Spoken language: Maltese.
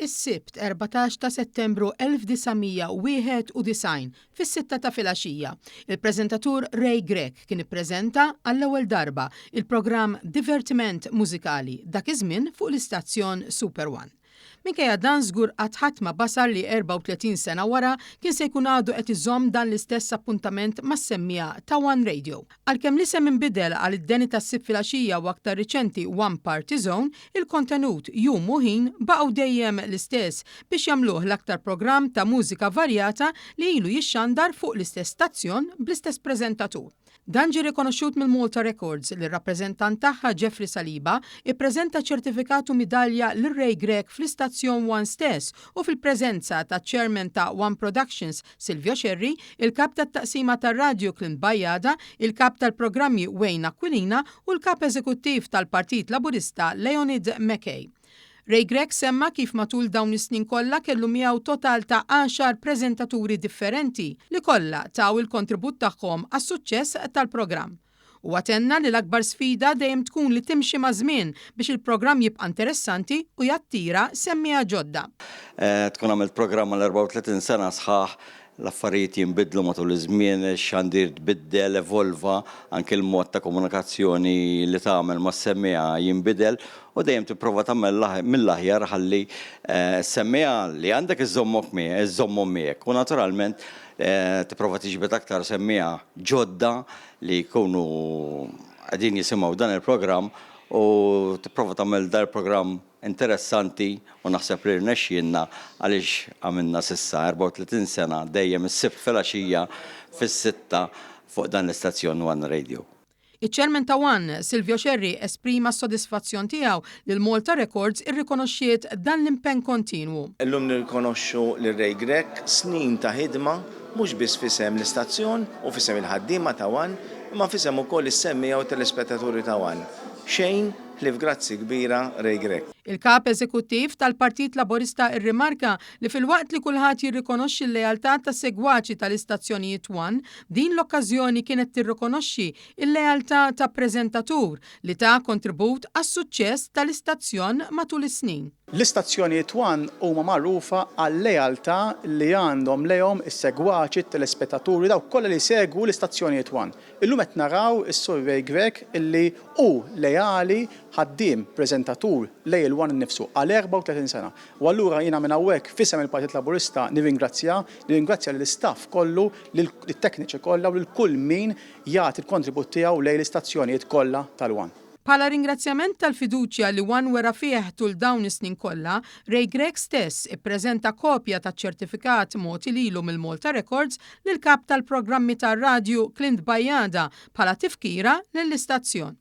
Is-Sibt 14 ta' Settembru 1991 fis-6 ta' filgħaxija. Il-preżentatur Ray Grech kien ippreżenta għall-ewwel darba il-programm Divertiment Mużikali dak iż-żmien fuq l-istazzjon Super One. Minkejja dan żgur qatt ħadd ma basar li 34 sena wara kien se jkun għadu qed iżomm dan l-istess appuntament mas-semmija ta' One Radio. Għalkemm l-isem inbidel għal id-deni tas-sibt filgħaxija u aktar riċenti One Party Zone, il-kontenut jum u ħin baqgħu dejjem l-istess biex jagħmluh l-aktar programm ta' mużika varjata li ilu jixxandar fuq l-istess stazzjon bl-istess preżentatur. Dan ġie rikonoxxut mill-Malta Records li r-rappreżentant tagħha Jeffrey Saliba ippreżenta ċertifikatu midalja lil Ray Grech fl-istazzjon One stess u fil-preżenza ta' chairman ta' One Productions Silvio Cerri, il-kap tat-taqsima tar-radju Clint Bajjada, il-kap tal-programmi Wayne Aquilina u l-kap eżekuttiv tal-Partit Laburista Leonid Mackay. Ray Grech semma kif matul dawn is-snin kollha kellu miegħu total ta' 10 preżentaturi differenti li kollha taw il-kontribut tagħhom għas-suċċess tal-programm. U għatenna li l-akbar sfida dejjem tkun li timxi ma' żmien biex il-programm jibqa' interessanti u jattira semmija ġodda. Tkun għamilt programm għal 34 sena sħaħ, l-affarijiet jinbidlu matul iż-żmien, xandir tbiddel, evolva, anke l-mod ta' komunikazzjoni li tagħmel mas-semmija jinbidel u dejjem tipprova tagħmel mill-aħjar ħalli semmija li għandek iżommhom miegħek. U naturalment tipprova tiġbed aktar semmija ġodda li jkunu qegħdin jisimgħu dan il-programm u tipprova tagħmel dan il-programm interessanti u naħseb li rnexxielna għaliex għamilna s'issa 34 sena dejjem is-sibt filgħaxija fis-sitta fuq dan l-istazzjon One Radio. Iċ-Chairman ta' One, Silvio Cerri, esprima s-sodisfazzjon tiegħu li l-Malta Records irrikonoxxiet dan l-impenn kontinwu. Illum nirrikonoxxu lil Ray Grech snin ta' ħidma mhux biss fisem l-istazzjon u fisem il-ħaddiema ta' One, imma fisem ukoll is-semmija u telespettaturi ta' One. Xejn ħlif grazzi kbira Ray Grech. Il-kap eżekuttiv tal-Partit Laburista irrimarka li fil-waqt li kulħadd jirrikonoxxi l-lealtà tas-segwaċi tal-istazzjonijiet One, din l-okkażjoni kienet tirrikonoxxi l-lealtà ta' preżentatur li ta' kontribut għas-suċċess tal-istazzjon matul is-snin. L-istazzjonijiet One huma magħrufa għal-lealtà li għandhom lejhom is-segwaċi telespettaturi dawk kollha li segwu l-istazzjonijiet One. Illum qed naraw is-Sur Ray Grech illi hu lejali ħaddiem preżentatur lej il-One innifsu għal 34 sena. U allura jiena minn hawnhekk fisem il-Partit Laburista nirringrazzja lill-istaff kollu, lit-tekniċi kollha u lil kull min jagħti l-kontribut tiegħu lejn l-istazzjonijiet kollha tal-One. Bħala ringrazzjament tal-fiduċja li One wera fih tul dawn is-snin kollha, Ray Grech stess ippreżenta kopja taċ-ċertifikat mogħti lilu mill-Malta Records lill-kap tal-programmi tar-radju Clint Bajjada bħala tifkira lill-istazzjon.